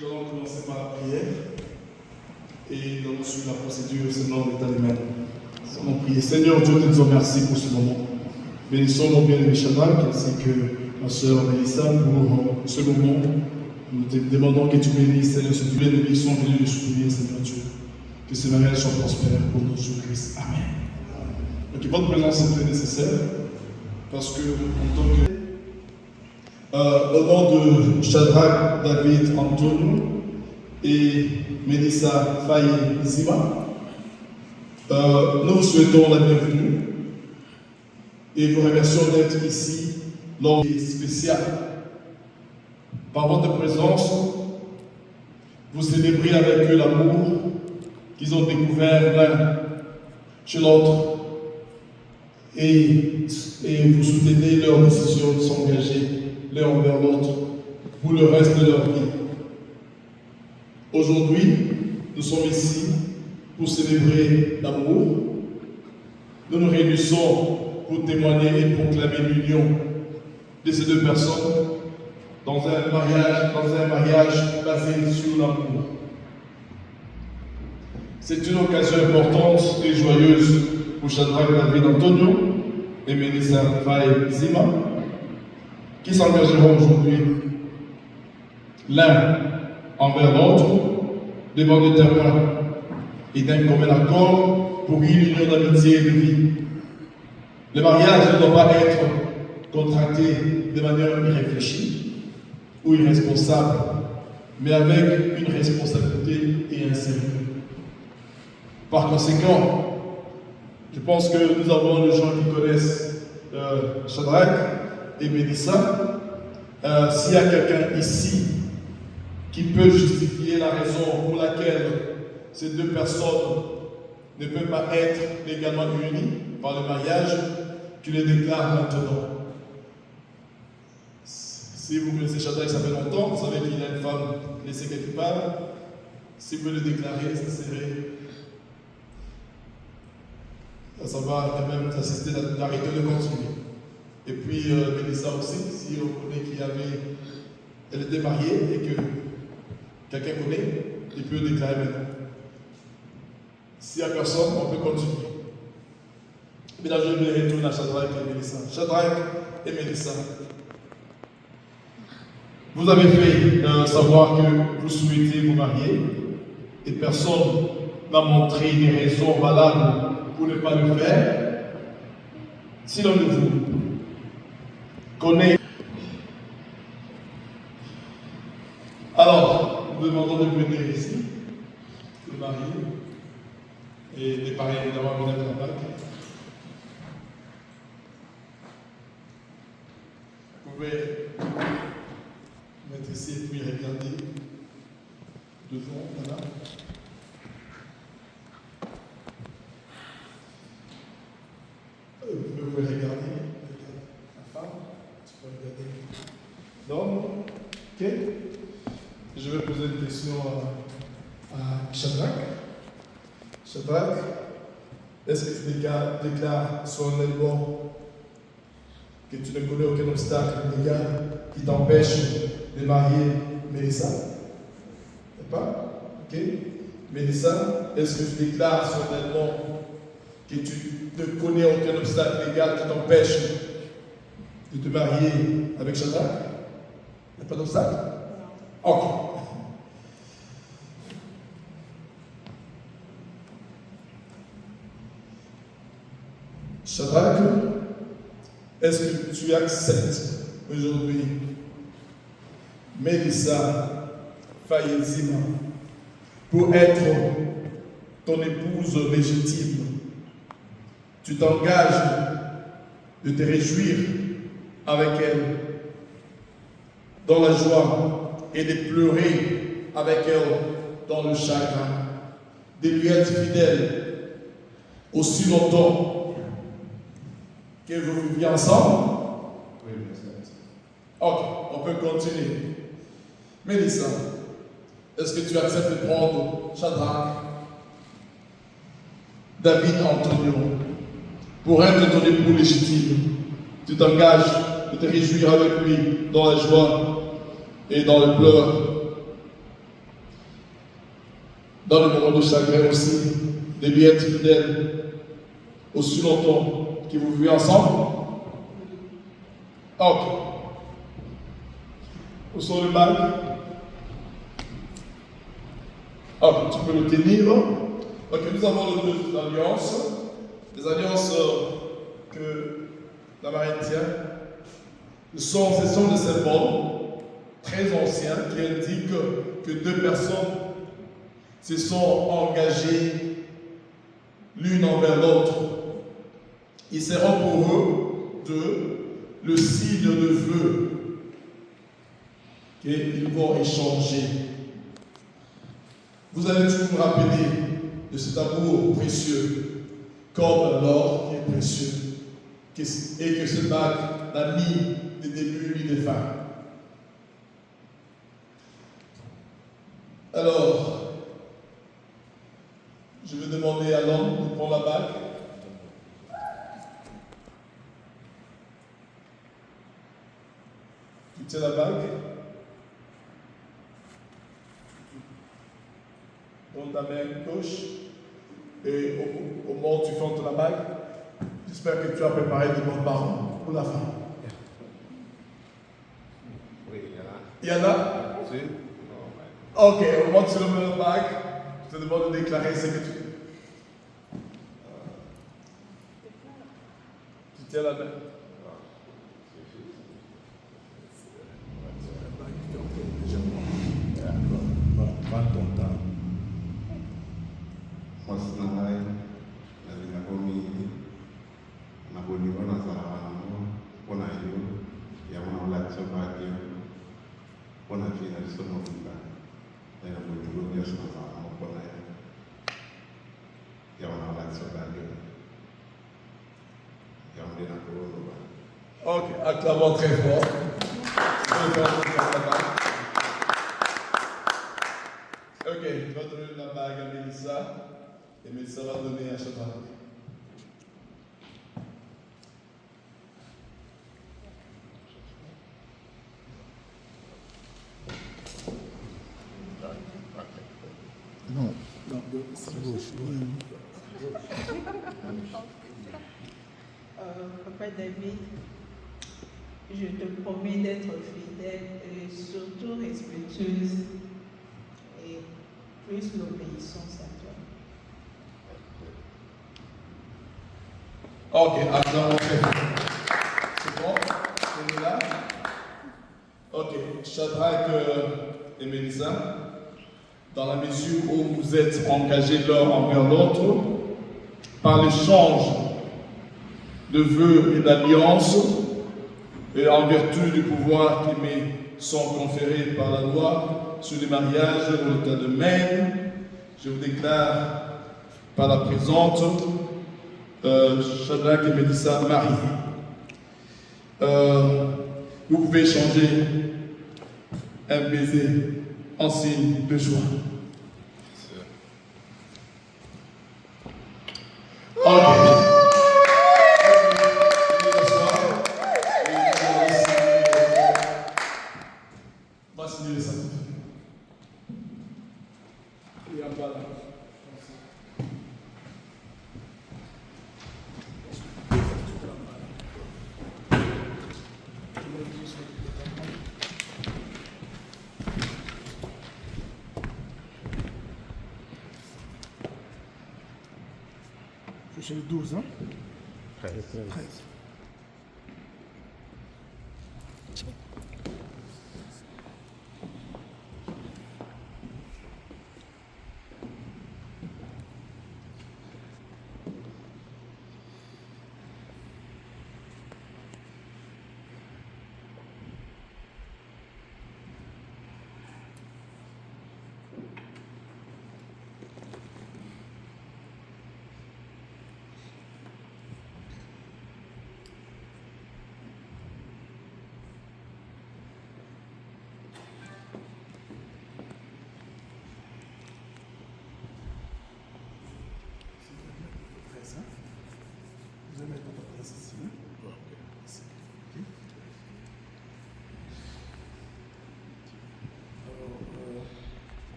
Nous allons commencer par la prière et nous allons suivre la procédure selon l'état des mains. Nous allons prier. Seigneur Dieu, nous te disons merci pour ce moment. Bénissons mon bien-aimé Shadrach ainsi que ma soeur Mélissa pour ce moment. Nous te demandons que tu bénisses, Seigneur, ce Dieu, les bénédictions venues de soutenir, Seigneur Dieu. Que ce mariage soit prospère pour notre Jésus-Christ. Amen. Donc, votre présence est très nécessaire parce que, en tant que au nom de Shadrach, David, Antonio et Mélissa Faye Zima, nous vous souhaitons la bienvenue et vous remercions d'être ici lors du spécial. Par votre présence, vous célébrez avec eux l'amour qu'ils ont découvert l'un chez l'autre et vous soutenez leur décision de s'engager l'un envers l'autre pour le reste de leur vie. Aujourd'hui, nous sommes ici pour célébrer l'amour. Nous nous réunissons pour témoigner et proclamer l'union de ces deux personnes dans un mariage basé sur l'amour. C'est une occasion importante et joyeuse pour Shadrach, David, Antonio et Mélissa Faye Zima, qui s'engageront aujourd'hui l'un envers l'autre devant le témoin et d'un commun accord pour une union d'amitié et de vie. Le mariage ne doit pas être contracté de manière irréfléchie ou irresponsable, mais avec une responsabilité et un sérieux. Par conséquent, je pense que nous avons des gens qui connaissent Shadrach et Mélissa. S'il y a quelqu'un ici qui peut justifier la raison pour laquelle ces deux personnes ne peuvent pas être légalement unies par le mariage, tu les déclares maintenant. Si vous connaissez Shadrach, ça fait longtemps, vous savez qu'il a une femme laissée quelque part. Si vous le déclarer, ça serait. Ça va quand même assister d'arrêter de continuer. Et puis Mélissa aussi, si on connaît elle était mariée et que quelqu'un connaît, il peut déclarer maintenant. S'il n'y a personne, on peut continuer. Mais là, je vais retourner à Shadrach et Mélissa. Shadrach et Mélissa. Vous avez fait savoir que vous souhaitez vous marier et personne n'a montré des raisons valables pour ne pas le faire. Si l'un de vous connaît. Alors, nous demandons de venir ici, le mari, et les parents évidemment venir de la bague. Vous pouvez mettre ici et puis regarder devant, voilà. Vous pouvez regarder la femme, tu peux regarder l'homme. Ok? Je vais poser une question à Shadrach. Shadrach, est-ce que tu déclares solennellement que tu ne connais aucun obstacle légal qui t'empêche de marier Mélissa? Pas? Ok? Mélissa, est-ce que tu déclares solennellement que tu ne connais aucun obstacle légal qui t'empêche de te marier avec Shadrach? Il n'y a pas d'obstacle? Ok. Shadrach, est-ce que tu acceptes aujourd'hui Mélissa Faye Zima pour être ton épouse légitime? Tu t'engages de te réjouir avec elle dans la joie et de pleurer avec elle dans le chagrin, de lui être fidèle aussi longtemps que vous viviez ensemble? Oui, merci. Ok, on peut continuer. Mélissa, est-ce que tu acceptes de prendre Shadrach, David, Antonio pour être ton époux légitime? Tu t'engages de te réjouir avec lui dans la joie et dans le pleur dans le moment de chagrin aussi, de lui être fidèle aussi longtemps que vous vivez ensemble? Ok. Où sont les bagues? Ok, tu peux le tenir. Ok, nous avons les deux alliances. Les alliances que la marine tient. Ce sont des symboles très anciens qui indiquent que deux personnes se sont engagées l'une envers l'autre. Ils seront pour eux le signe de vœu qu'ils vont échanger. Vous allez toujours vous rappeler de cet amour précieux, comme l'or qui est précieux, et que ce bague n'a ni de début ni de fin. Alors, je vais demander à l'homme de prendre la bague. Tu tiens la bague. Donne ta main gauche. Et au moment où tu fends la bague, j'espère que tu as préparé de bonnes paroles pour la fin. Oui, il y en a. Il y en a? Oui. Ok, au moment où tu remets la bague, je te demande de déclarer ce que tu tiens la main. Prends ton temps. Moi, c'est normal. La vie n'a pas mis. Na boniwa na sarano, pona yo, ya mwana la tsoba yo, pona fina sono fina, na boniwa ya sarano, pona yo, ya mwana la tsoba yo, ya mwana la tsoba. Ok, acclamons très fort. Ok, tu vas donner la bague à Mélissa, et Mélissa va donner à Shadrach. Non, c'est gauche. Papa David, je te promets d'être fidèle et surtout respectueuse et plus l'obéissance à toi. Ok, acclamons très fort. C'est bon? C'est là? Ok, Shadrach et Mélissa, dans la mesure où vous êtes engagés l'un envers l'autre, par l'échange de vœux et d'alliances, et en vertu du pouvoir qui m'est sont conférés par la loi sur les mariages dans le cas de Maine, je vous déclare par la présente Shadrach et Mélissa mariés. Vous pouvez changer un baiser en signe de joie. Ok. On va signer les certificats. Et en bas là. Je suis le 12, hein? 13. 13.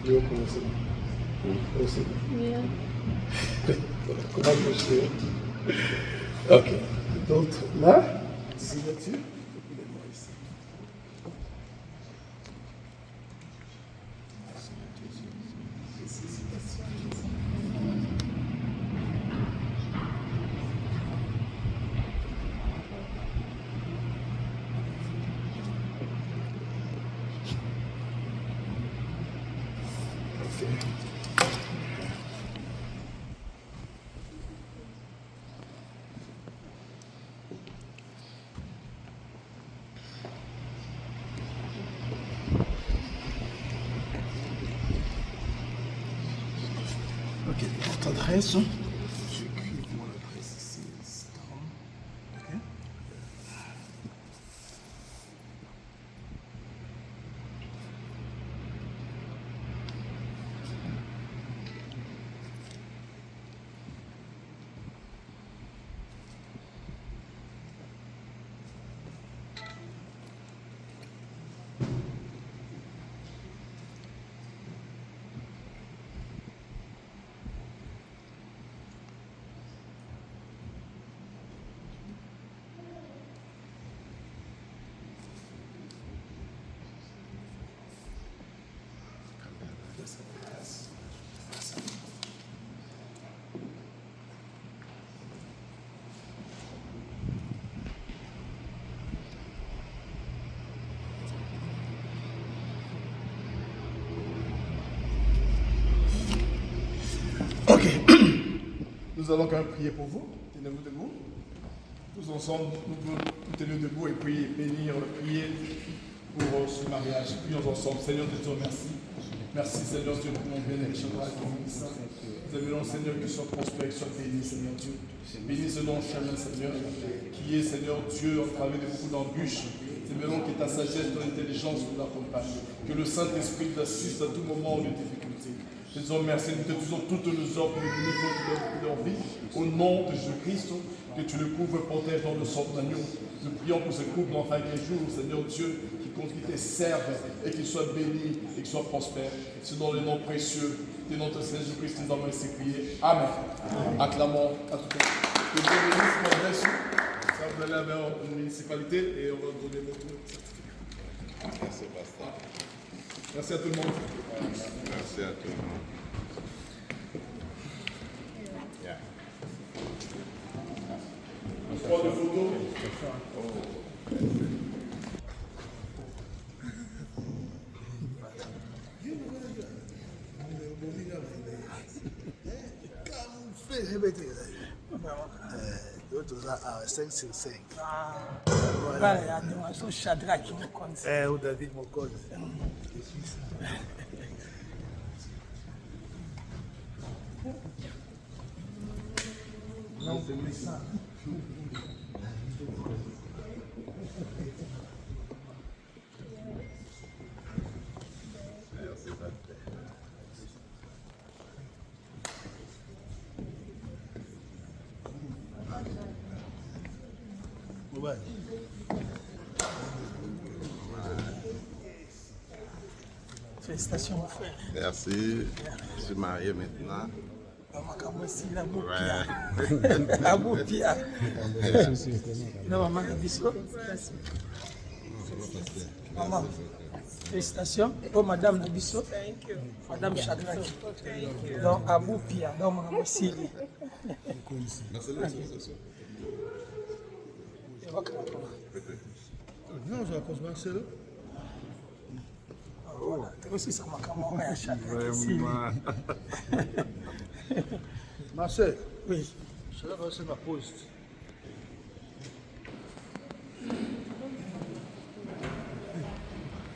Dieu, comment c'est bon? C'est bon. Yeah. Comment je fais? Ok. Donc là, signature. Et puis les mots ici. Ok, votre adresse. J'écris mon adresse ici. Ok. Ok. Nous allons quand même prier pour vous. Tenez-vous debout. Tous ensemble, nous tenons debout et puis bénir, prier pour ce mariage. Prions ensemble. Seigneur Dieu, merci. Merci Seigneur Dieu pour mon bien-aimé. Nous aimons Seigneur qu'il soit prospère, qu'il soit béni, Seigneur Dieu. Bénis ce long chemin, Seigneur, qui est, Seigneur Dieu, en travers de beaucoup d'embûches. Seigneur, que ta sagesse, ton intelligence nous accompagne. Que le Saint-Esprit t'assiste à tout moment de difficulté. Nous te disons merci, nous te disons toutes les ordres de leur vie. Au nom de Jésus-Christ, que tu le couvres, protège dans le sang d'agneau. Nous prions pour ce couple en fin de jour, Seigneur Dieu, qui te serve et qu'il soit béni et qu'il soit prospère. C'est dans le nom précieux de notre Seigneur Jésus-Christ que nous avons ainsi prié. Amen. Acclamons à tout le monde. Que Dieu bénisse, mon bless you. Ça, vous allez vers une municipalité et on va donner votre certificat. Merci, pasteur. Merci à tout le monde. Merci à tout le monde. Yeah. On prend des photos. D'autres à 5 sur 5. Voilà, il y a des oiseaux Shadrach qui me comptent. Ou David Mokone. Non, c'est ça. Ouais. Félicitations, mon frère. Merci. Je suis marié maintenant. Maman, aussi, la beau Ouais. Pia. La beau Pia. Non, maman, la biso. Maman, félicitations. Oh, madame Nabiso. Madame Shadrach. Donc, Abou Pia. Donc, maman, aussi. Non, je raconte Marcelo. Voilà, tu aussi ça m'a camoré à Shadrach. Marcel, Oui. je vais passer ma poste.